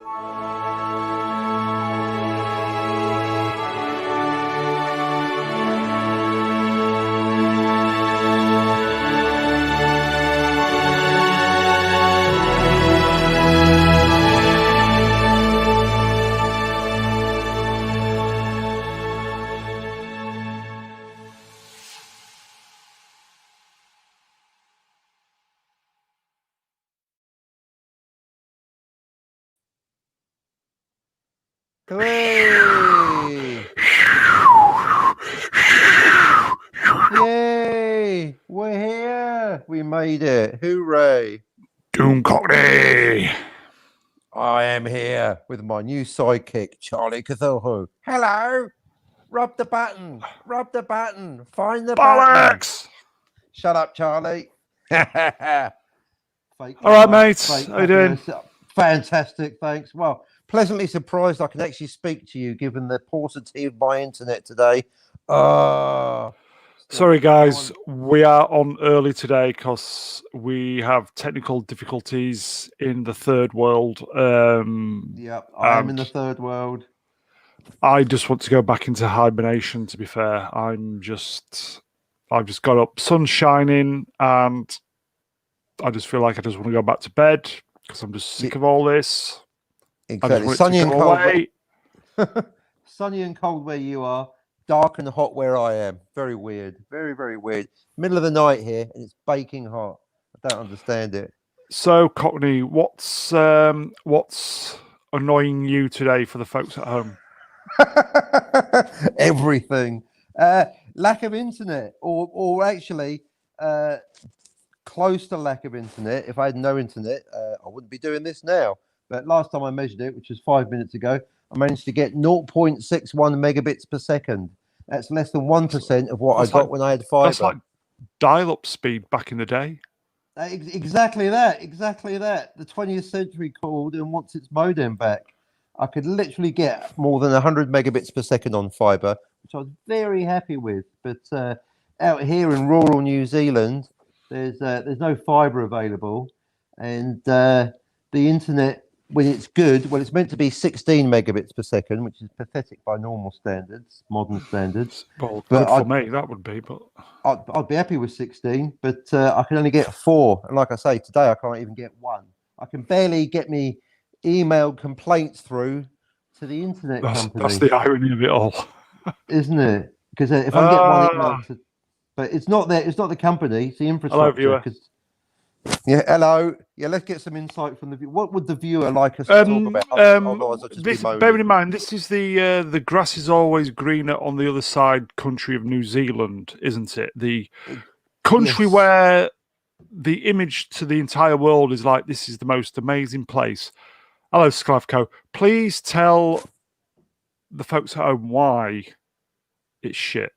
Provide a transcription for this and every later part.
Hooray! Yay! We're here! We made it! Hooray! Doom Cockney! I am here with my new sidekick, Charlie Cthulhu. Hello! Rub the button! Rub the button! Find the button! Bollocks! Shut up, Charlie. Fake All right, laugh, mates. fake How you doing? happiness. Fantastic, thanks. Well, pleasantly surprised I can actually speak to you given the paucity of my internet today. Sorry, guys. We are on early today because we have technical difficulties in the third world. Yep, I'm in the third world. I just want to go back into hibernation, to be fair. I've just got up, sun's shining, and I just feel like I just want to go back to bed because I'm just sick of all this. Exactly. Sunny and cold. Sunny and cold where you are, dark and hot where I am. Very weird. Very, very weird. Middle of the night here, and it's baking hot. I don't understand it. So, Cockney, what's annoying you today for the folks at home? Everything. Lack of internet, or actually close to lack of internet. If I had no internet, I wouldn't be doing this now. But last time I measured it, which was 5 minutes ago, I managed to get 0.61 megabits per second. That's less than 1% of what I got when I had fiber. That's like dial-up speed back in the day. Exactly that. Exactly that. The 20th century called and wants its modem back. I could literally get more than 100 megabits per second on fiber, which I was very happy with. But out here in rural New Zealand, there's no fiber available, and the internet, when it's good, well, it's meant to be 16 megabits per second, which is pathetic by normal standards, modern standards. Well, good for me, that would be, but I'd be happy with 16, but I can only get 4. And like I say, today I can't even get 1. I can barely get me emailed complaints through to the internet company. That's the irony of it all, isn't it? Because if I get one email, but it's not the company, it's the infrastructure. Hello, viewer. Yeah, hello. Yeah, let's get some insight from the viewer. What would the viewer like us to talk about? Otherwise, I'll just be moaning. Bearing in mind, this is the grass is always greener on the other side country of New Zealand, isn't it? The country where the image to the entire world is like, this is the most amazing place. Hello, Sklavko. Please tell the folks at home why it's shit.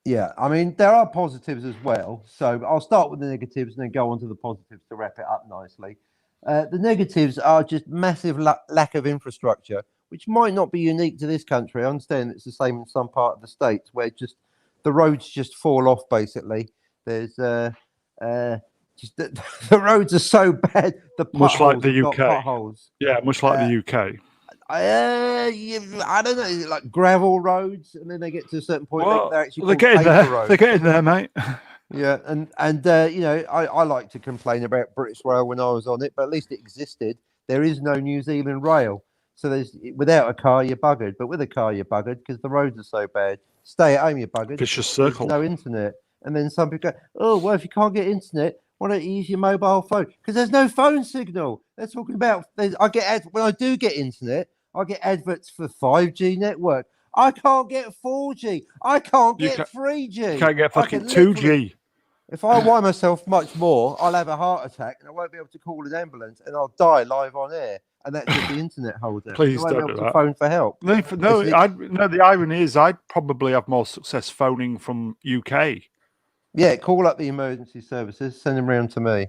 Yeah, I mean, there are positives as well. So I'll start with the negatives and then go on to the positives to wrap it up nicely. The negatives are just massive lack of infrastructure, which might not be unique to this country. I understand it's the same in some part of the States where just the roads just fall off, basically. There's just the roads are so bad. Much like the UK. Potholes. Yeah, much like the UK. I don't know, like gravel roads, and then they get to a certain point. Well, they're actually they're getting there. Roads. They're getting there, mate. Yeah, and you know, I like to complain about British Rail when I was on it, but at least it existed. There is no New Zealand Rail, so there's without a car you're buggered, but with a car you're buggered because the roads are so bad. Stay at home you're buggered. Vicious circle. There's no internet, and then some people go, oh well, if you can't get internet, why don't you use your mobile phone? Because there's no phone signal. They're talking about. I get when I do get internet. I get adverts for 5G network. I can't get 4G. I can't get 3G. You can't get fucking 2G. If I whine myself much more, I'll have a heart attack and I won't be able to call an ambulance and I'll die live on air. And that's if the internet holds it. Please don't be able to phone for help. No, the irony is I'd probably have more success phoning from UK. Yeah, call up the emergency services, send them round to me.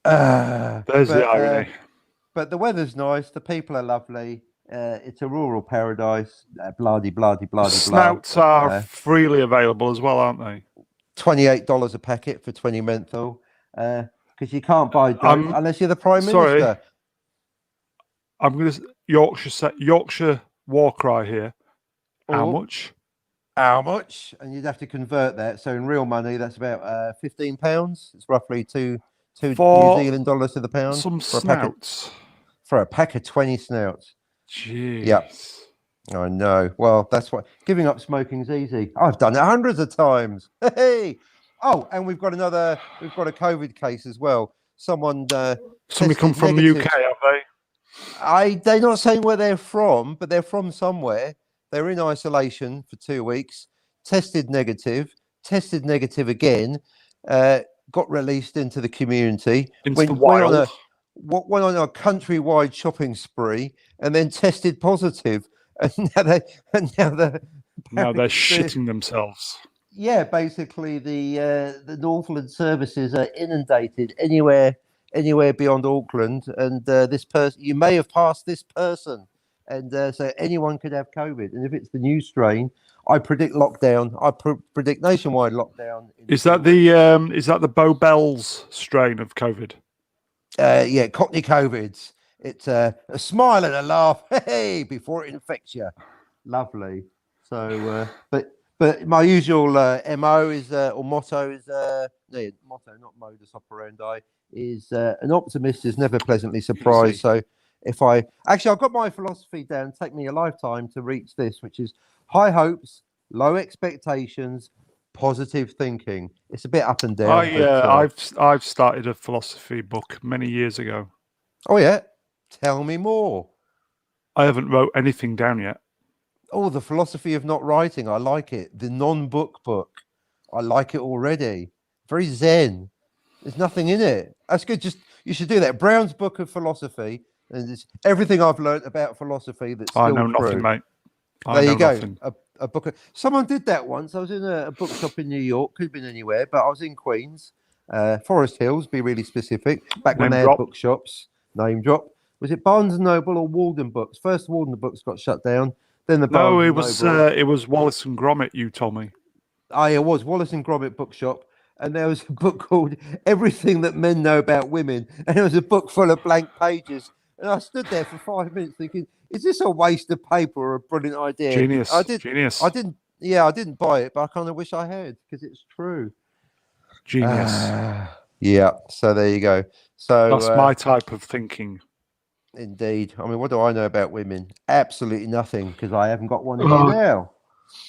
There's the irony. But the weather's nice, the people are lovely. It's a rural paradise. Bloody. Snouts are freely available as well, aren't they? $28 a packet for 20 menthol. Because you can't buy dope unless you're the Prime Minister. I'm going to Yorkshire war cry here. How Oh. much? How much? And you'd have to convert that. So in real money, that's about £15. It's roughly two New For Zealand dollars to the pound some for snouts. a pack of 20 snouts. Jeez. Yep. I know. Well, that's why giving up smoking's easy. I've done it hundreds of times. Hey. Oh, and we've got a COVID case as well. Somebody come from the UK, have they? They're not saying where they're from, but they're from somewhere. They're in isolation for 2 weeks, tested negative again, got released into the community, Into the wild. went on a countrywide shopping spree, and then tested positive. And now they're shitting themselves. Yeah, basically the Northland services are inundated anywhere beyond Auckland, and this person, you may have passed this person, and so anyone could have COVID. And if it's the new strain, I predict lockdown. I predict nationwide lockdown. Is that the Bow Bells strain of COVID? Yeah, Cockney COVIDs. It's a smile and a laugh, hey, before it infects you. Lovely. So, but my usual MO is or motto is motto, not modus operandi, is an optimist is never pleasantly surprised. So I've got my philosophy down. Take me a lifetime to reach this, which is high hopes, low expectations, positive thinking. It's a bit up and down. I've started a philosophy book many years ago. Oh yeah, tell me more. I haven't wrote anything down yet. Oh, the philosophy of not writing. I like it. The non-book book. I like it already. Very zen. There's nothing in it. That's good. You should do that. Brown's Book of Philosophy, and it's everything I've learned about philosophy. That's still I know true. nothing, mate. There you go. A book. Someone did that once. I was in a bookshop in New York. Could have been anywhere, but I was in Queens, Forest Hills. Be really specific. Back when they had bookshops. Name drop. Was it Barnes and Noble or Walden Books? First Walden Books got shut down. Then the Barnes it was Wallace and Gromit. You told me. It was Wallace and Gromit bookshop, and there was a book called Everything That Men Know About Women, and it was a book full of blank pages. And I stood there for 5 minutes thinking, "Is this a waste of paper or a brilliant idea?" Genius. Genius. I didn't buy it, but I kind of wish I had because it's true. Genius. Yeah. So there you go. So that's my type of thinking. Indeed. I mean, what do I know about women? Absolutely nothing, because I haven't got one here now.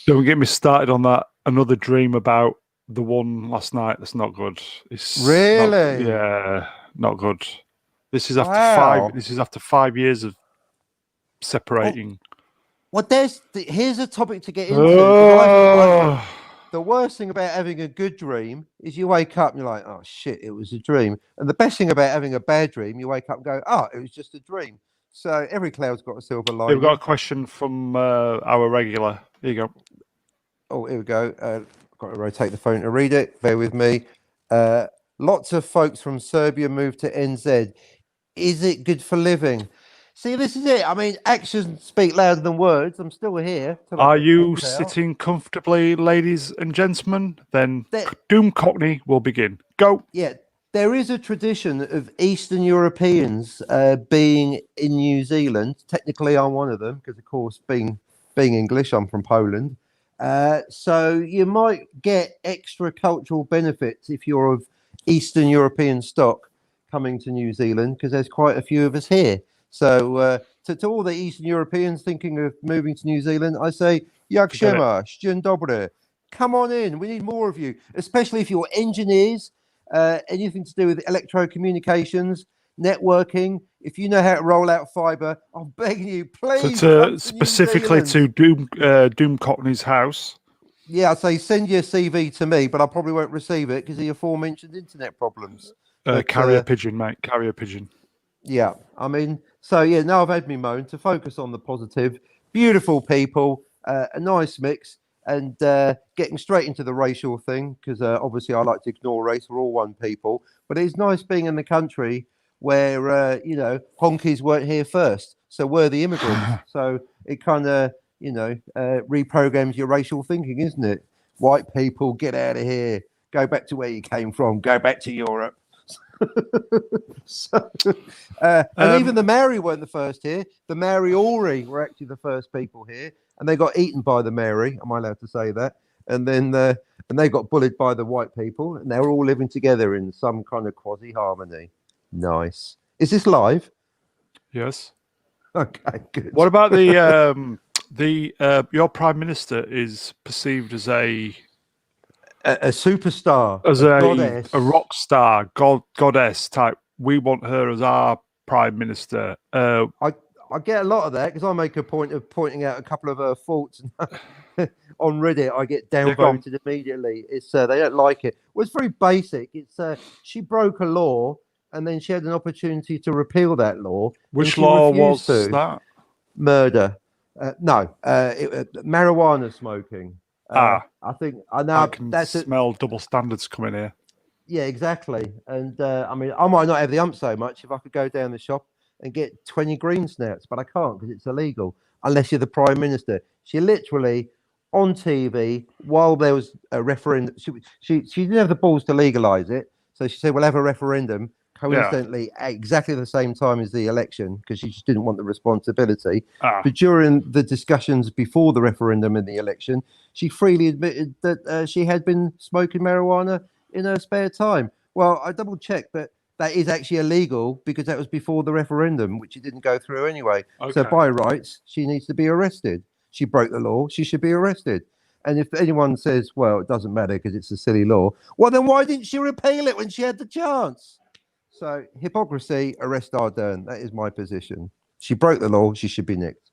Don't get me started on that. Another dream about the one last night. That's not good. It's really, not good. This is after This is after 5 years of separating. Well, here's a topic to get into. The worst thing about having a good dream is you wake up and you're like, oh shit, it was a dream. And the best thing about having a bad dream, you wake up and go, oh, it was just a dream. So every cloud's got a silver lining. We've got a question from our regular. Here you go. Oh, here we go. Got to rotate the phone to read it. Bear with me. Lots of folks from Serbia moved to NZ. Is it good for living? See, this is it. I mean, actions speak louder than words. I'm still here. Are you sitting comfortably, ladies and gentlemen? Then Doom Cockney will begin. Go. Yeah, there is a tradition of Eastern Europeans being in New Zealand. Technically, I'm one of them because, of course, being English, I'm from Poland. So you might get extra cultural benefits if you're of Eastern European stock coming to New Zealand, because there's quite a few of us here. So to all the Eastern Europeans thinking of moving to New Zealand, I say, Jak się masz, dzień dobry. Come on in. We need more of you, especially if you're engineers, anything to do with electrocommunications, networking. If you know how to roll out fiber, I'm begging you, please. So specifically to Doom Cockney's house. Yeah, I'd say send your CV to me, but I probably won't receive it because of the aforementioned internet problems. Carrier pigeon, mate. Carrier pigeon. Yeah, I mean, so yeah, now I've had me moan to focus on the positive. Beautiful people, a nice mix, and getting straight into the racial thing, because obviously I like to ignore race. We're all one people. But it's nice being in the country where, honkies weren't here first. So we're the immigrants. So it kind of, reprograms your racial thinking, isn't it? White people, get out of here. Go back to where you came from. Go back to Europe. So, and even the Maori weren't the first here. The Maori were actually the first people here, and they got eaten by the Maori. Am I allowed to say that? And then and they got bullied by the white people, and they were all living together in some kind of quasi harmony. Nice. Is this live? Yes. Okay, good. What about your prime minister is perceived as a superstar, goddess, a rock star, goddess type. We want her as our prime minister. I get a lot of that because I make a point of pointing out a couple of her faults. On Reddit, I get downvoted immediately. It's they don't like it. Well, it's very basic. It's she broke a law, and then she had an opportunity to repeal that law. Which law was that? Murder. No, marijuana smoking. I think I know. I can smell double standards coming here. Yeah, exactly. And I mean, I might not have the ump so much if I could go down the shop and get 20 green snouts, but I can't because it's illegal unless you're the prime minister. She literally on TV while there was a referendum. She didn't have the balls to legalize it, so she said we'll have a referendum. Coincidentally, at exactly the same time as the election, because she just didn't want the responsibility. But during the discussions before the referendum and the election, she freely admitted that she had been smoking marijuana in her spare time. Well, I double checked, but that is actually illegal because that was before the referendum, which it didn't go through anyway. Okay. So by rights, she needs to be arrested. She broke the law. She should be arrested. And if anyone says, well, it doesn't matter because it's a silly law, well, then why didn't she repeal it when she had the chance? So hypocrisy, arrest Ardern. That is my position. She broke the law. She should be nicked.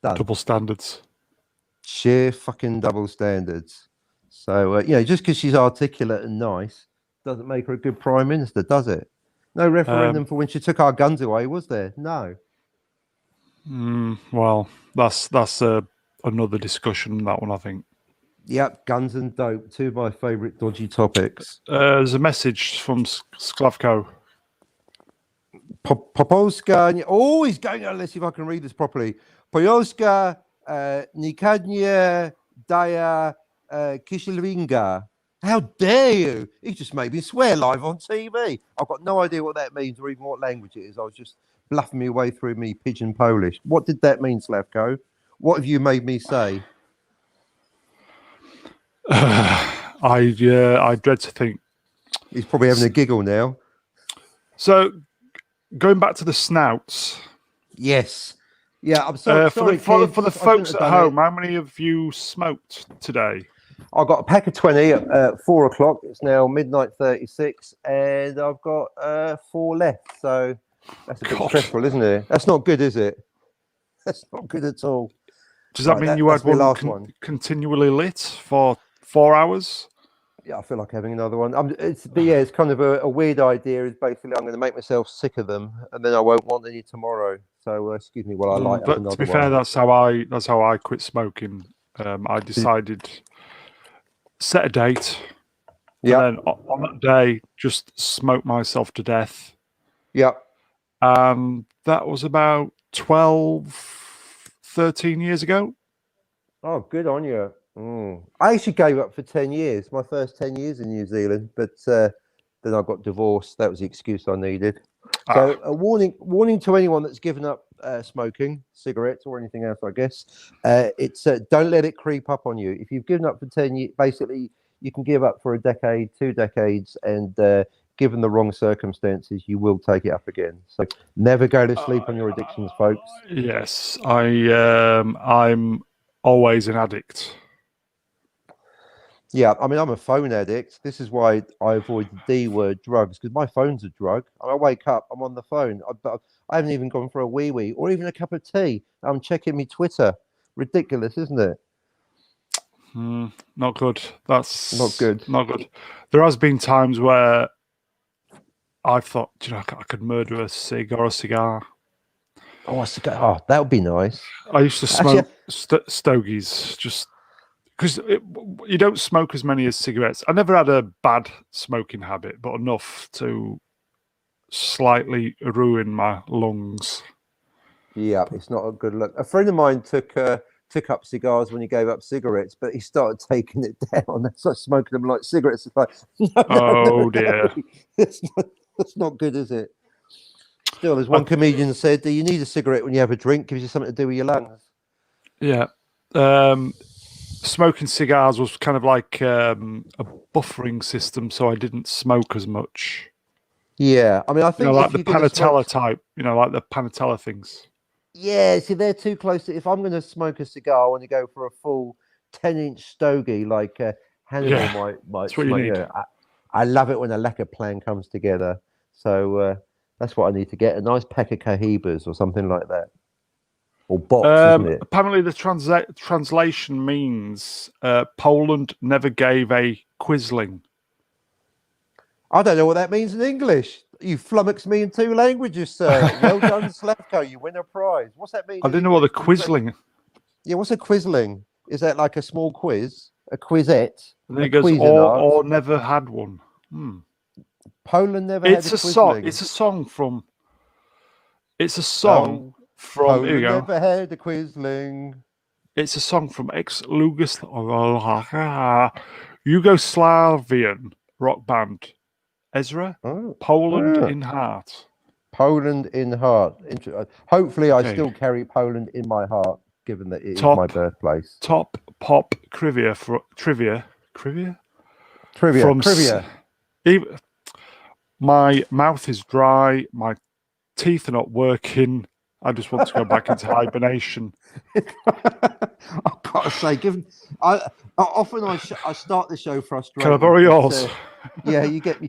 Done. Double standards. Sheer fucking double standards. So, just because she's articulate and nice doesn't make her a good prime minister, does it? No referendum for when she took our guns away, was there? No. Well, that's another discussion, that one, I think. Yep, guns and dope, two of my favourite dodgy topics. There's a message from Sklavko. Popolska, always going on, let's see if I can read this properly. Polska Nikadnie Daya Kishilvinga. How dare you? He just made me swear live on TV. I've got no idea what that means or even what language it is. I was just bluffing my way through me pigeon Polish. What did that mean, Slavko? What have you made me say? I dread to think. He's probably having a giggle now. So, going back to the snouts. Yes. Yeah, I'm sorry. For the folks at home, how many of you smoked today? I got a pack of 20 at 4 o'clock. It's now midnight 36, and I've got 4 left. So that's a bit stressful, isn't it? That's not good, is it? That's not good at all. Does that mean you had one continually lit for 4 hours? Yeah, I feel like having another one. It's kind of a weird idea. Is basically I'm going to make myself sick of them, and then I won't want any tomorrow. So excuse me while I light up another one. To be fair, that's how I quit smoking. I decided set a date. Yeah. And then on that day, just smoke myself to death. Yeah. And that was about 12, 13 years ago. Oh, good on you. I actually gave up for 10 years, my first 10 years in New Zealand, but then I got divorced. That was the excuse I needed. So a warning to anyone that's given up smoking, cigarettes or anything else, I guess. It's don't let it creep up on you. If you've given up for 10 years, basically you can give up for a decade, 2 decades, and given the wrong circumstances, you will take it up again. So never go to sleep on your addictions, folks. Yes, I'm always an addict. Yeah, I mean, I'm a phone addict. This is why I avoid the D word, drugs, because my phone's a drug. I wake up, I'm on the phone. I haven't even gone for a wee or even a cup of tea. I'm checking my Twitter. Ridiculous, isn't it? Not good. That's not good. Not good. There has been times where I've thought, I could murder a cig or a cigar. Oh, a cigar. Oh, that would be nice. I used to smoke stogies, just because you don't smoke as many as cigarettes. I never had a bad smoking habit, but enough to slightly ruin my lungs. Yeah, it's not a good look. A friend of mine took took up cigars when he gave up cigarettes, but he started taking it down and started smoking them like cigarettes. It's like, Oh, dear. That's not good, is it? Still, as one comedian said, do you need a cigarette when you have a drink? Gives you something to do with your lungs. Yeah. Smoking cigars was kind of like a buffering system, so I didn't smoke as much. Yeah, I mean, I think Like if the you're gonna Panatella smoke, type, like the Panatella things. yeah, see, they're too close. If I'm going to smoke a cigar, I want to go for a full 10-inch stogie like Hannibal Yeah, might that's what you smoke. need. I love it when a lacquer plan comes together. So that's what I need to get, a nice pack of Cohibas or something like that. Or box, isn't it? Apparently, the translation means Poland never gave a Quisling. I don't know what that means in English. You flummoxed me in 2 languages, sir. Well done, Slavko. You win a prize. What's that mean? I in didn't know what the English? Quisling. Yeah, what's a Quisling? Is that like a small quiz? A quizette? And then A it goes, Cuisinart? or never had one. Poland never It's had a a song. Quisling. It's a song from. It's a song from. Poland Here you go. never had a Quisling. It's a song from Yugoslavian rock band Ezra. Oh, Poland ah. in heart. Poland in heart. Hopefully, I Okay. still carry Poland in my heart, given that it is Top. my birthplace. Top pop trivia for trivia. Trivia. From Trivia. My mouth is dry. My teeth are not working. I just want to go back into hibernation. I've got to say, given I start the show frustrated. Can I borrow yours? Yeah, you get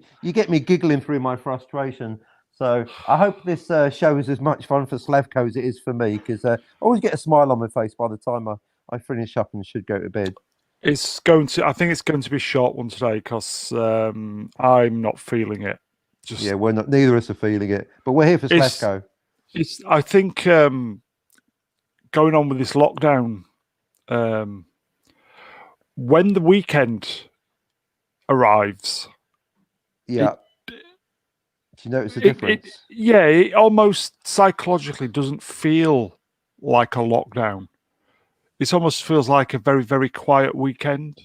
me giggling through my frustration. So I hope this show is as much fun for Slavko as it is for me, because I always get a smile on my face by the time I finish up and should go to bed. I think it's going to be a short one today because I'm not feeling it. Yeah, we're not. Neither of us are feeling it, but we're here for Slavko. I think going on with this lockdown, when the weekend arrives, Yeah. Do you notice the difference? It almost psychologically doesn't feel like a lockdown. It almost feels like a very, very quiet weekend.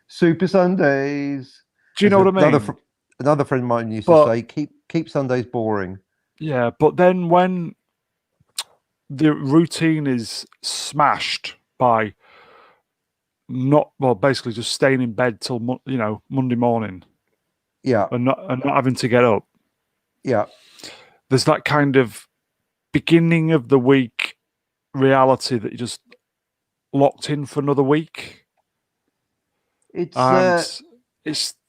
Super Sundays. Do you know what I mean? Another friend of mine used to say, keep Sundays boring. Yeah, but then when the routine is smashed by basically just staying in bed till Monday morning. Yeah, and not having to get up. Yeah, there's that kind of beginning of the week reality that you're just locked in for another week. I just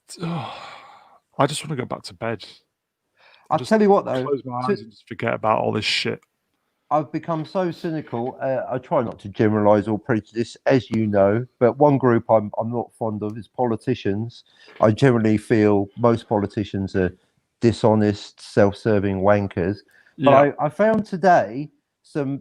want to go back to bed. I'll tell you what, though, close my eyes and just forget about all this shit. I've become so cynical. I try not to generalize or prejudice, as you know, but one group I'm not fond of is politicians. I generally feel most politicians are dishonest, self-serving wankers. But I found today some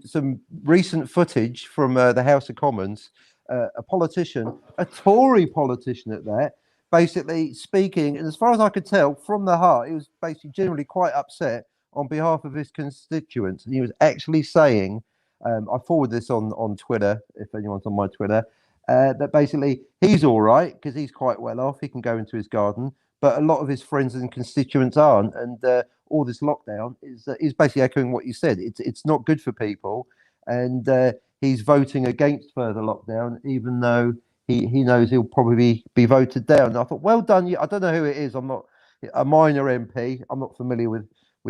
recent footage from the House of Commons, a politician, a Tory politician at that, basically speaking, and as far as I could tell, from the heart. He was basically generally quite upset on behalf of his constituents. And he was actually saying, I forward this on Twitter, if anyone's on my Twitter, that basically he's all right because he's quite well off. He can go into his garden, but a lot of his friends and constituents aren't. And all this lockdown is basically echoing what you said. It's not good for people. And he's voting against further lockdown, even though he knows he'll probably be voted down. And I thought, well done. I don't know who it is. I'm not a minor MP. I'm not familiar with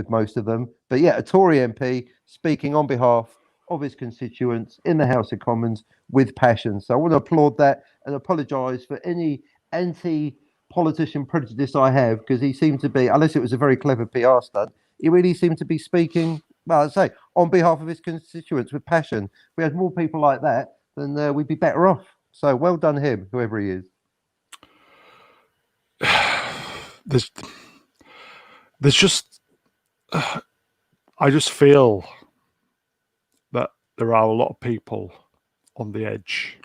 most of them, but yeah, a Tory MP speaking on behalf of his constituents in the House of Commons with passion. So I want to applaud that and apologise for any anti-politician prejudice I have, because he seemed to be, unless it was a very clever PR stunt, he really seemed to be speaking, well, I'd say, on behalf of his constituents with passion. If we had more people like that, then we'd be better off. So well done him, whoever he is. There's just I just feel that there are a lot of people on the edge.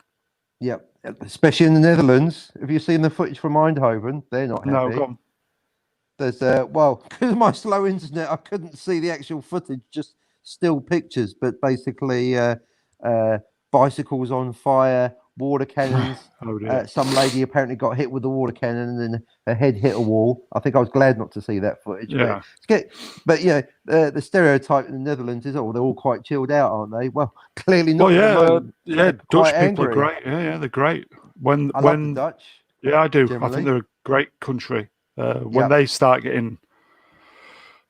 Yep, especially in the Netherlands. Have you seen the footage from Eindhoven? They're not happy. No, go on. There's because of my slow internet, I couldn't see the actual footage, just still pictures. But basically, bicycles on fire, water cannons. Oh dear. Some lady apparently got hit with a water cannon and then her head hit a wall. I think I was glad not to see that footage. Yeah. But the stereotype in the Netherlands is, oh, they're all quite chilled out, aren't they? Well, clearly not. Well, at the yeah, moment. yeah. They're quite Dutch people are angry. great. Yeah, they're great. When I love the Dutch. yeah, I do. I generally. think they're a great country. When Yeah. they start getting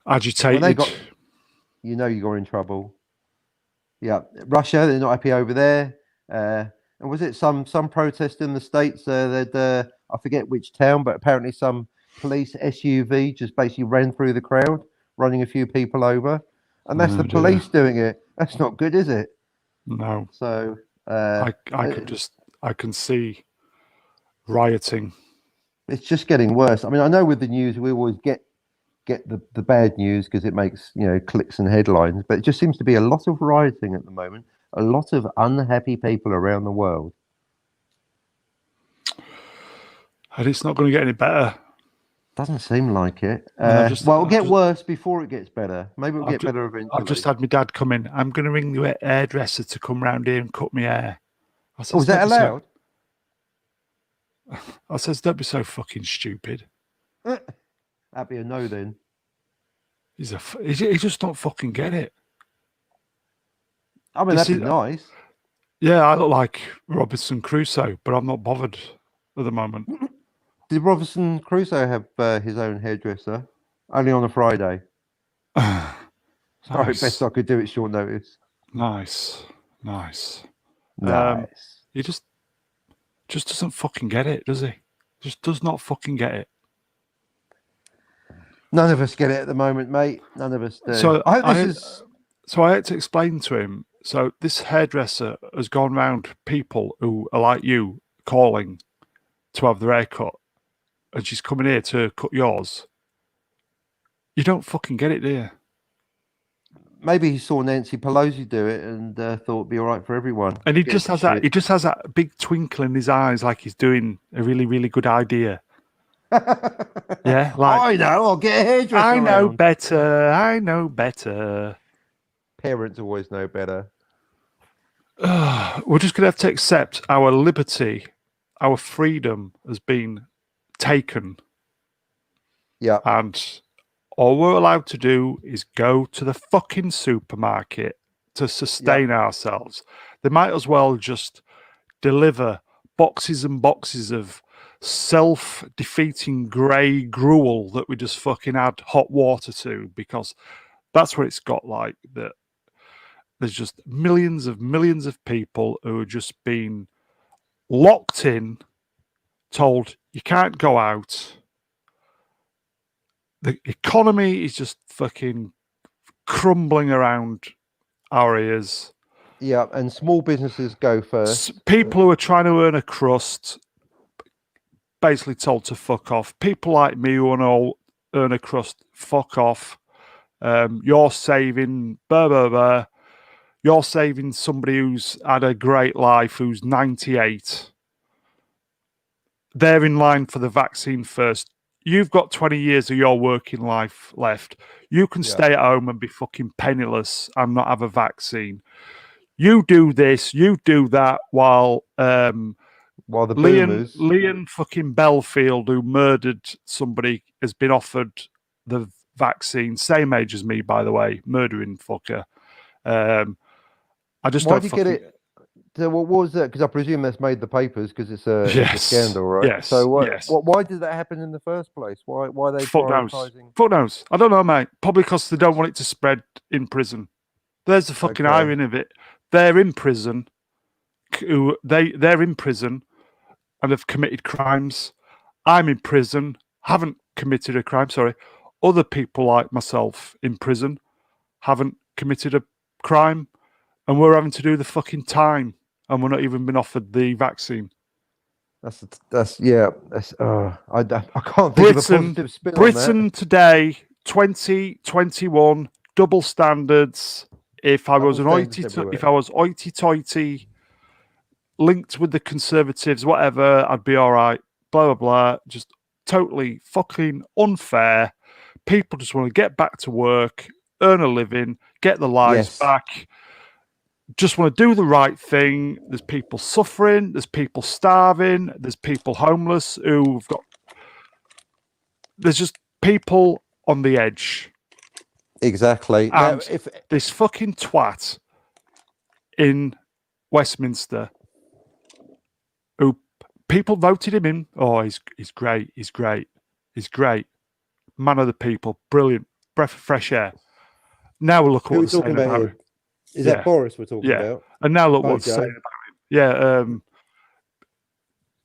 agitated, You know you're in trouble. Yeah, Russia, they're not happy over there. And was it some protest in the States? That I forget which town, but apparently some police SUV just basically ran through the crowd, running a few people over. And that's the Oh, dear. police doing it. That's not good, is it? no, So I can see rioting. it's just getting worse. I mean, I know with the news we always get the bad news because it makes clicks and headlines, but it just seems to be a lot of rioting at the moment, a lot of unhappy people around the world. And it's not going to get any better. Doesn't seem like it. I've It'll get worse before it gets better. Maybe it'll get better eventually. I've just had my dad come in. I'm going to ring the hairdresser to come round here and cut my hair. I says, Oh, is that "Don't be so-" allowed? I says, don't be so fucking stupid. That'd be a no then. He just don't fucking get it. I mean, This that'd be is- nice. Yeah, I look like Robinson Crusoe, but I'm not bothered at the moment. Did Robinson Crusoe have his own hairdresser? Only on a Friday. Sorry, Nice. best I could do it short notice. Nice. Nice. He just doesn't fucking get it, does he? Just does not fucking get it. None of us get it at the moment, mate. None of us do. So I hope this is. So I had to explain to him. So this hairdresser has gone round people who are like you calling to have their hair cut, and she's coming here to cut yours. You don't fucking get it, do you? Maybe he saw Nancy Pelosi do it and thought it'd be all right for everyone. And he Get just has shit. that. He just has that big twinkle in his eyes, like he's doing a really, really good idea. Yeah, like I know. I'll get a hairdresser. I know around. better. I know better. Parents always know better. We're just going to have to accept our liberty, our freedom has been taken, Yeah. and all we're allowed to do is go to the fucking supermarket to sustain ourselves. They might as well just deliver boxes and boxes of self-defeating grey gruel that we just fucking add hot water to, because that's what it's got like. That there's just millions of people who are just being locked in, told you can't go out. The economy is just fucking crumbling around our ears. Yeah. And small businesses go first. People who are trying to earn a crust, basically told to fuck off. People like me who want to earn a crust, fuck off. You're saving, blah, blah, blah. You're saving somebody who's had a great life, who's 98. They're in line for the vaccine first. You've got 20 years of your working life left. You can stay at home and be fucking penniless and not have a vaccine. You do this, you do that, while While the boomers. Leon fucking Belfield, who murdered somebody, has been offered the vaccine. Same age as me, by the way, murdering fucker. I just Why don't did you fucking... get it? So what was that? Because I presume that's made the papers because it's a scandal, right? Yes. So Yes. why did that happen in the first place? Why are they Fuck knows. prioritising? Fuck knows. I don't know, mate. Probably because they don't want it to spread in prison. There's the fucking Okay. irony of it. They're in prison. They're in prison and have committed crimes. I'm in prison, haven't committed a crime. Sorry. Other people like myself in prison haven't committed a crime, and we're having to do the fucking time, and we're not even been offered the vaccine. I can't think of a positive spin on Britain today, 2021, double standards. If I was standards hoity-toity, linked with the Conservatives, whatever, I'd be all right. Blah blah blah. Just totally fucking unfair. People just want to get back to work, earn a living, get the lives Yes. back. just want to do the right thing. There's people suffering. There's people starving. There's people homeless who've got. There's just people on the edge. Exactly. Now, And this fucking twat in Westminster, who people voted him in. Oh, he's great. He's great. He's great. Man of the people. Brilliant. Breath of fresh air. Now look who are we what they're talking saying about about here? him. Is Yeah. that Boris we're talking Yeah. about? And now look what's Bojo. saying about him. Yeah,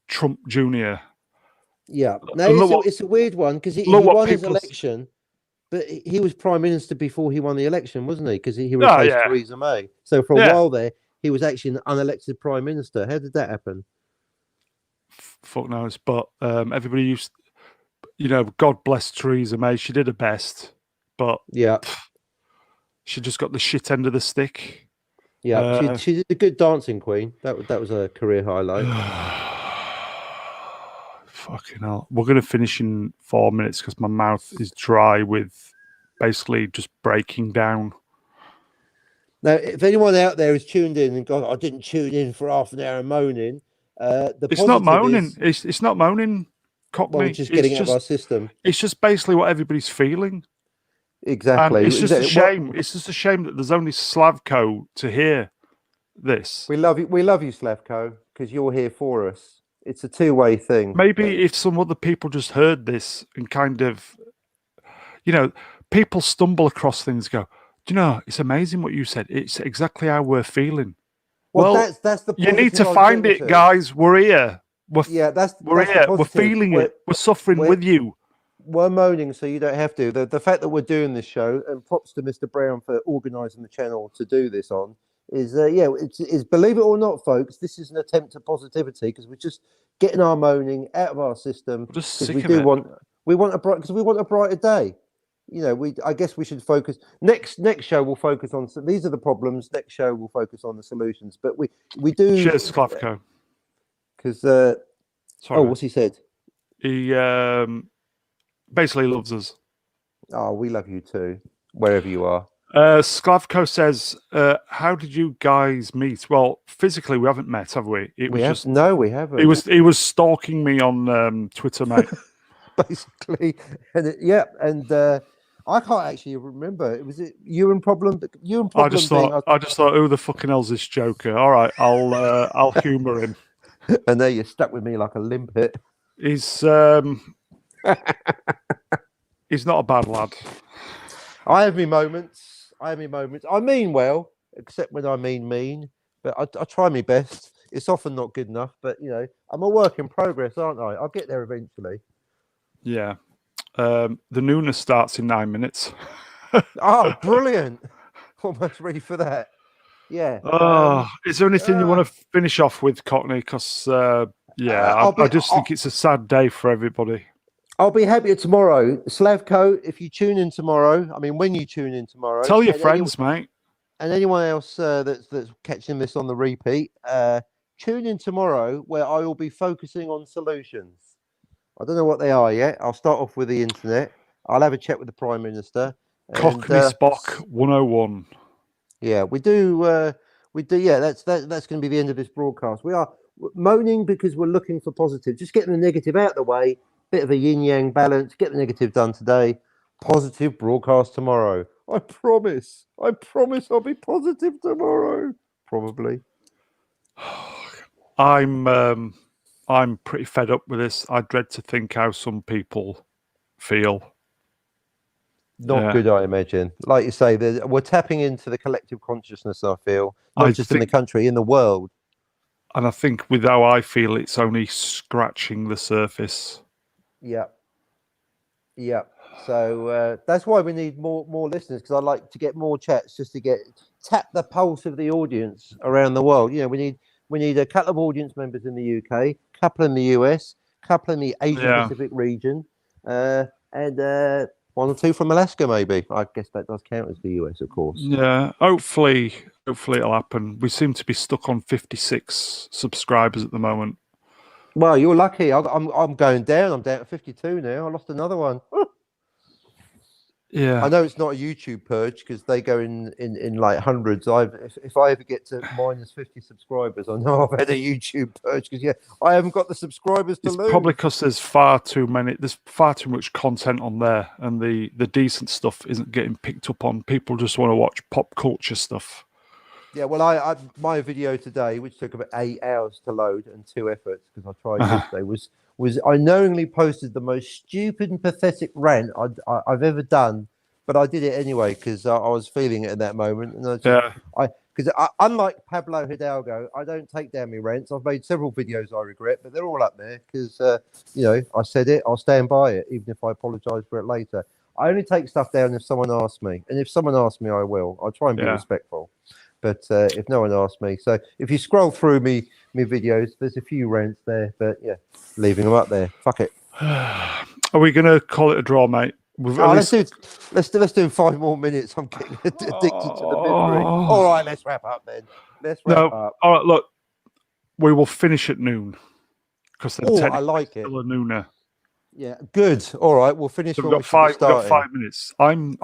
Trump Jr. Yeah. Now Look it's a weird one because he look what won his people- election, but he was prime minister before he won the election, wasn't he? Because he Oh, replaced yeah. Theresa May. So for a Yeah. while there, he was actually an unelected prime minister. How did that happen? Fuck knows. But everybody used, God bless Theresa May. She did her best, but Yeah. she just got the shit end of the stick. Yeah. She's a good dancing queen. That was a career highlight. Fucking hell. We're going to finish in 4 minutes because my mouth is dry with basically just breaking down. Now, if anyone out there is tuned in and gone, I didn't tune in for half an hour moaning, It's not moaning. It's not moaning, Cockney. Well, just getting out of our system. It's just basically what everybody's feeling. Exactly. And it's just a shame. It's just a shame that there's only Slavko to hear this. We love you. We love you, Slavko, because you're here for us. It's a two-way thing. Maybe if some other people just heard this and kind of, people stumble across things, go, do you know, it's amazing what you said. It's exactly how we're feeling. Well, that's the you need to positive I'm find getting it, to. guys. We're here. We're here. the We're positive. feeling it. We're suffering with you. We're moaning, so you don't have to. The fact that we're doing this show, and props to Mr. Brown for organising the channel to do this on, is it's believe it or not, folks, this is an attempt at positivity because we're just getting our moaning out of our system. We're just because sick of it. we want a brighter day. I guess we should focus. Next show we'll focus on. So these are the problems. Next show we'll focus on the solutions. But we do. Cheers, Slavko. Because Sorry. what's he said? He basically loves us. Oh, we love you too, wherever you are. Sklavko says, how did you guys meet? Well, physically we haven't met, have we? No, we haven't. He was stalking me on Twitter, mate. Basically, and I can't actually remember. Was it you and Problem? I just thought, who the fucking hell's this Joker? All right, I'll humour him. And there you're stuck with me like a limpet. He's he's not a bad lad. I have my moments. I mean well, except when I mean. But I try my best. It's often not good enough. But I'm a work in progress, aren't I? I'll get there eventually. Yeah. The Nooner starts in 9 minutes. Oh, brilliant! Almost ready for that. Yeah. Is there anything you want to finish off with, Cockney? Because I just think it's a sad day for everybody. I'll be happier tomorrow. Slavko, if you tune in tomorrow, when you tune in tomorrow, tell your friends, mate. And anyone else that's catching this on the repeat, tune in tomorrow where I will be focusing on solutions. I don't know what they are yet. I'll start off with the internet. I'll have a chat with the Prime Minister. Cockney Spock 101. Yeah, we do. Yeah, that's going to be the end of this broadcast. We are moaning because we're looking for positive. Just getting the negative out of the way. Bit of a yin yang balance. Get the negative done today. Positive broadcast tomorrow. I promise. I'll be positive tomorrow. Probably. I'm pretty fed up with this. I dread to think how some people feel. Not good, I imagine. Like you say, we're tapping into the collective consciousness, I feel. Not just in the country, in the world. And I think with how I feel, it's only scratching the surface. Yeah. So that's why we need more listeners, because I'd like to get more chats just to tap the pulse of the audience around the world. We need a couple of audience members in the UK, a couple in the US, a couple in the Asia Pacific region, and 1 or 2 from Alaska, maybe. I guess that does count as the US, of course. Yeah, hopefully it'll happen. We seem to be stuck on 56 subscribers at the moment. Well, you're lucky. I'm going down. I'm down to 52 now. I lost another one. Yeah. I know it's not a YouTube purge because they go in like hundreds. If I ever get to minus 50 subscribers, I know I've had a YouTube purge because I haven't got the subscribers to It's lose. probably because there's far too much content on there, and the decent stuff isn't getting picked up on. People just want to watch pop culture stuff. Yeah, well, my video today, which took about 8 hours to load and 2 efforts because I tried yesterday, was I knowingly posted the most stupid and pathetic rant I've ever done, but I did it anyway because I was feeling it at that moment. And because unlike Pablo Hidalgo, I don't take down my rants. I've made several videos I regret, but they're all up there because I said it. I'll stand by it, even if I apologise for it later. I only take stuff down if someone asks me, and if someone asks me, I will. I'll try and be respectful. But if no one asks me, so if you scroll through me videos, there's a few rants there, but yeah, leaving them up there. Fuck it. Are we gonna call it a draw, mate? Let's do 5 more minutes. I'm getting addicted to the misery. All right, let's wrap up then. Let's wrap up. All right, look, we will finish at noon because I like it. Still a nooner. Yeah, good. All right, we'll finish. So we've got 5 minutes. I'm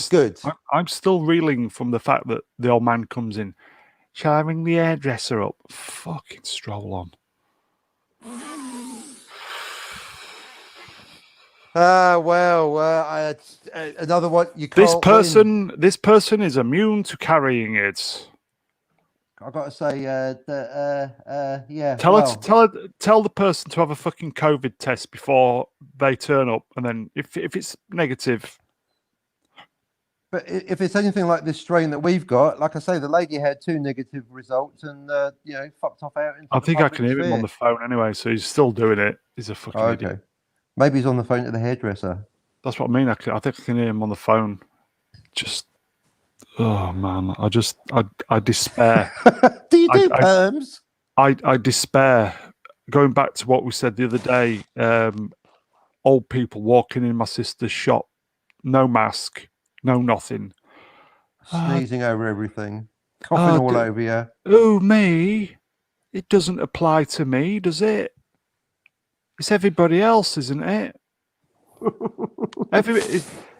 good. I'm still reeling from the fact that the old man comes in. Shall I ring the hairdresser up? Fucking stroll on. Another one. You can't. This person is immune to carrying it. I've got to say yeah. Tell the person to have a fucking COVID test before they turn up, and then if it's negative. But if it's anything like this strain that we've got, like I say, the lady had 2 negative results and fucked off out. I think I can hear him on the phone anyway, so he's still doing it. He's a fucking idiot. Maybe he's on the phone to the hairdresser. That's what I mean. I think I can hear him on the phone. Just, oh man, I despair. Do you do perms? I despair. Going back to what we said the other day, old people walking in my sister's shop, no mask, no nothing. Sneezing over everything, coughing all over you. Oh, me? It doesn't apply to me, does it? It's everybody else, isn't it?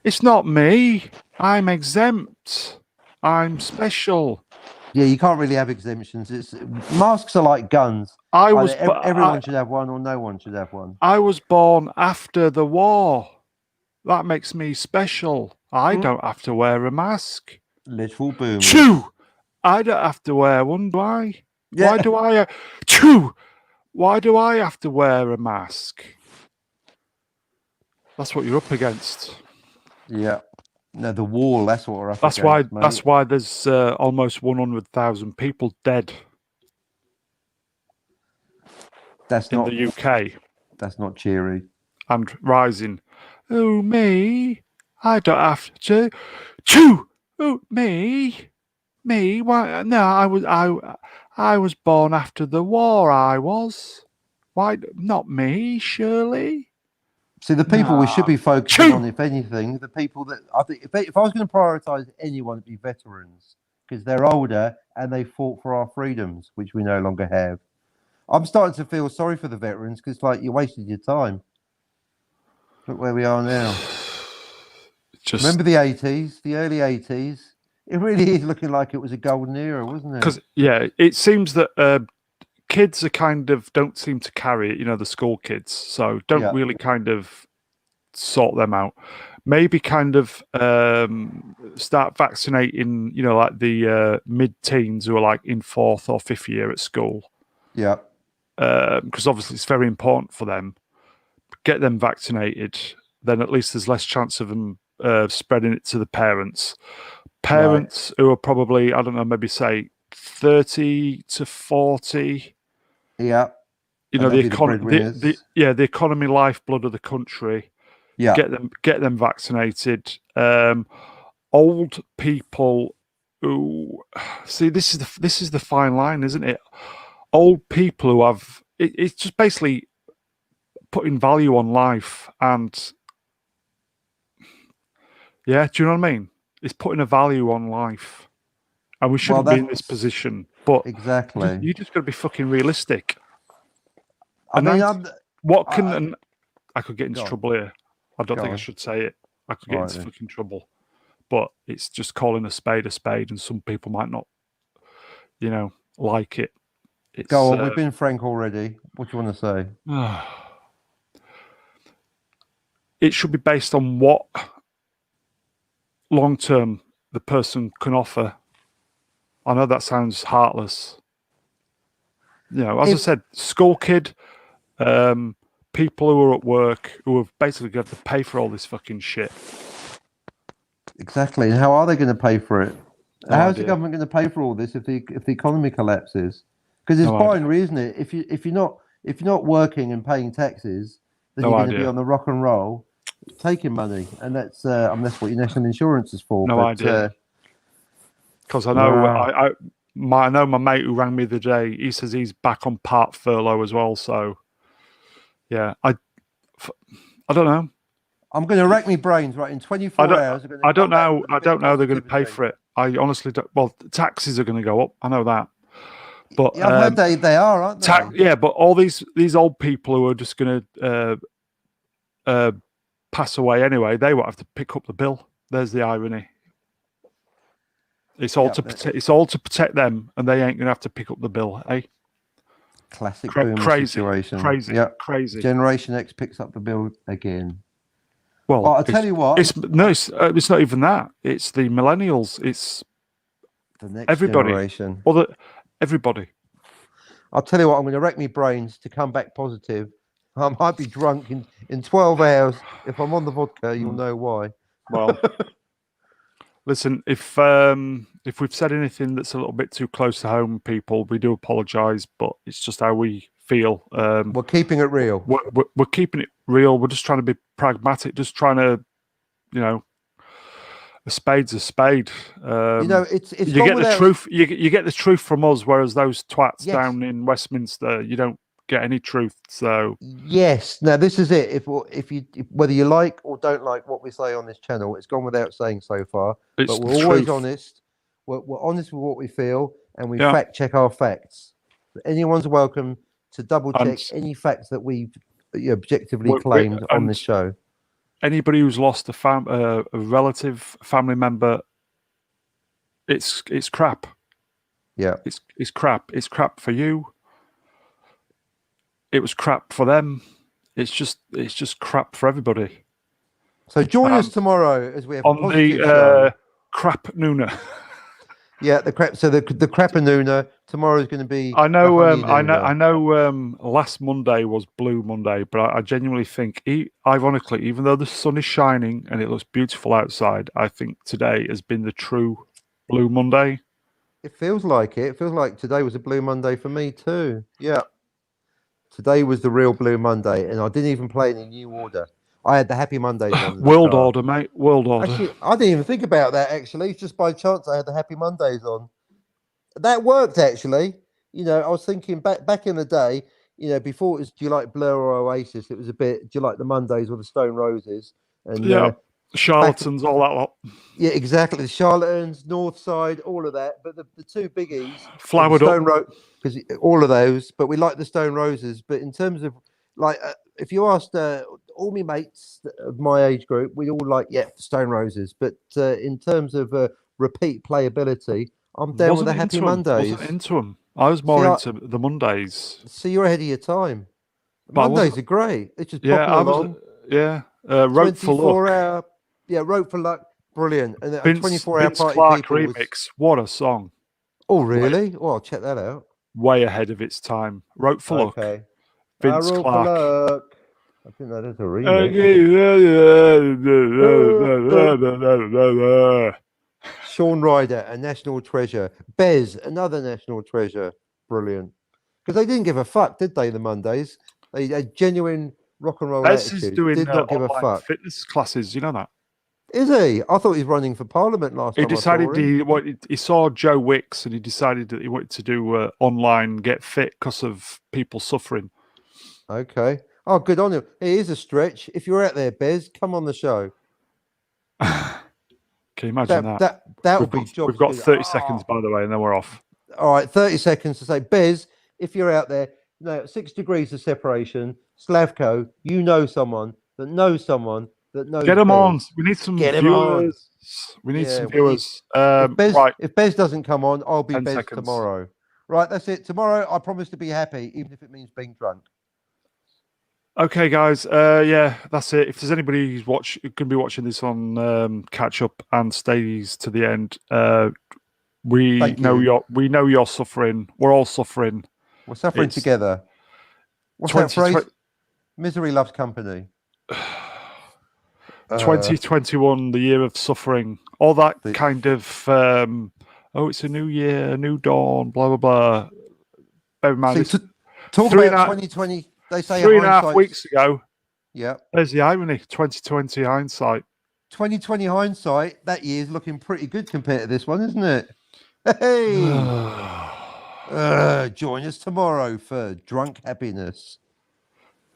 It's not me. I'm exempt. I'm special. Yeah, you can't really have exemptions. Masks are like guns. Everyone should have one, or no one should have one. I was born after the war. That makes me special. I don't have to wear a mask. Literal boom. Chew! I don't have to wear one, do I? Yeah. Why do I? Chew! Why do I have to wear a mask? That's what you're up against. Yeah. No, the wall. That's what we're up against. Mate. That's why there's almost 100,000 people dead. That's not in the UK. That's not cheery. And rising. Oh me! I don't have to. Chew! Oh me! Me? Why? No, I was born after the war. I was. Why not me? Surely. See, the people we should be focusing on, if anything, the people that I think, if I was going to prioritise anyone, it'd be veterans because they're older and they fought for our freedoms, which we no longer have. I'm starting to feel sorry for the veterans because, like, you wasted your time. Look where we are now. Remember the 80s, the early 80s? It really is looking like it was a golden era, wasn't it? Because, it seems that kids are don't seem to carry it, the school kids. So don't really kind of sort them out. Maybe kind of start vaccinating, like the mid-teens who are like in 4th or 5th year at school. Yeah. Because obviously it's very important for them. Get them vaccinated, then at least there's less chance of them spreading it to the parents. Parents who are probably, I don't know, maybe say 30 to 40. Yeah. The economy lifeblood of the country. Yeah. Get them vaccinated. Old people who this is the fine line, isn't it? Old people who have it's just basically putting value on life, and do you know what I mean? It's putting a value on life, and we shouldn't be in this position. But exactly, you just got to be fucking realistic. I mean, I could get into trouble here. I don't think I should say it. I could get Right into then. fucking trouble. But it's just calling a spade, and some people might not, like it. It's, Go on. We've been frank already. What do you want to say? It should be based on what long term the person can offer. I know that sounds heartless. As I said, school kid, people who are at work who have basically got to pay for all this fucking shit. Exactly. And how are they going to pay for it? No How's the idea. government going to pay for all this if the economy collapses? Because it's No binary, isn't it? If you're not working and paying taxes, then No you're going to be idea. on the rock and roll, taking money, and that's that's what your national insurance is for. No but, idea. Because I know wow. I know my mate who rang me the day. He says he's back on part furlough as well. So yeah, I don't know. I'm going to rack my brains right in 24 hours. I don't know. I don't know they're going to pay for it. I honestly don't. Well, taxes are going to go up. I know that. But yeah, I've heard they are, aren't they? Yeah, but all these old people who are just going to pass away anyway, they won't have to pick up the bill. There's the irony. It's all to protect them, and they ain't going to have to pick up the bill, eh? Classic boomer situation. Crazy. Generation X picks up the bill again. Well, I'll tell you what. It's not even that. It's the millennials. It's the next everybody. Generation. Well, everybody. I'll tell you what. I'm going to rack my brains to come back positive. I might be drunk in 12 hours. If I'm on the vodka, you'll know why. Well, listen. If we've said anything that's a little bit too close to home, people, we do apologise. But it's just how we feel. We're keeping it real. We're keeping it real. We're just trying to be pragmatic. Just trying to, a spade's a spade. It's you get the truth. You get the truth from us, whereas those twats down in Westminster, you don't get any truth. So yes, now this is it. If whether you like or don't like what we say on this channel, it's gone without saying so far. But we're always honest. We're honest with what we feel, and we fact check our facts. Anyone's welcome to double check any facts that we've objectively claimed on this show. Anybody who's lost a relative, family member, it's crap. Yeah, it's crap. It's crap for you. It was crap for them. It's just crap for everybody. So join us tomorrow as we have on the crap Nooner. Yeah, the crap. So the Crappanooner tomorrow is going to be. I know. Last Monday was Blue Monday, but I genuinely think, ironically, even though the sun is shining and it looks beautiful outside, I think today has been the true Blue Monday. It feels like it. It feels like today was a Blue Monday for me too. Yeah, today was the real Blue Monday, and I didn't even play any New Order. I had the Happy Mondays on. World Order, mate. World Order. Actually, I didn't even think about that, actually. Just by chance, I had the Happy Mondays on. That worked, actually. I was thinking back in the day, before it was, do you like Blur or Oasis? It was a bit, do you like the Mondays or the Stone Roses? And Charlatans, all that lot. Yeah, exactly. The Charlatans, Northside, all of that. But the two biggies, Flowered Up. Because all of those, but we like the Stone Roses. But in terms of, if you asked all my mates of my age group, we all like, Stone Roses. But in terms of repeat playability, I'm down with the Happy Mondays. Wasn't into them. I was more into the Mondays. See, you're ahead of your time. Mondays are great. It's just along. Rope for Luck. Rope for Luck. Brilliant. And a 24-hour Vince party Clark people remix. What a song. Oh, really? Well, I'll check that out. Way ahead of its time. Rope for Luck. Vince Clark. For Luck. I think that is a remix. Shaun Ryder, a national treasure. Bez, another national treasure. Brilliant. Because they didn't give a fuck, did they, the Mondays? They had genuine rock and roll Bez attitude. is doing did not give a fuck. fitness classes, you know that? Is he? I thought he was running for Parliament last time. He decided he saw Joe Wicks and he decided that he wanted to do online get fit because of people suffering. Okay. Oh, good on him. It is a stretch. If you're out there, Bez, come on the show. Can you imagine that? That would be jobs. We've got 30 seconds, by the way, and then we're off. All right, 30 seconds to say, Bez, if you're out there, 6 degrees of separation, Slavko, you know someone that knows someone that knows Get them Bez. on. We need some Get 'em on. viewers. We need Yeah, some we need- viewers. If Right, Bez doesn't come on, I'll be 10 Bez seconds. tomorrow. Right, that's it. Tomorrow, I promise to be happy, even if it means being drunk. Okay, guys. Yeah, that's it. If there's anybody who's going to be watching this on catch up and stays to the end, we Thank know you. you're suffering. We're all suffering. We're suffering It's together. What's that 20 phrase? Misery loves company. 2021, the year of suffering. All that The- kind of it's a new year, a new dawn, blah blah blah. Bear in mind, See, it's talk three and about a half- 2020. They say 3.5 hindsight's- weeks ago. Yeah. There's the irony. 2020 hindsight. 2020 hindsight, that year's looking pretty good compared to this one, isn't it? Hey, join us tomorrow for drunk happiness.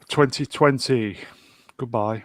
2020. Goodbye.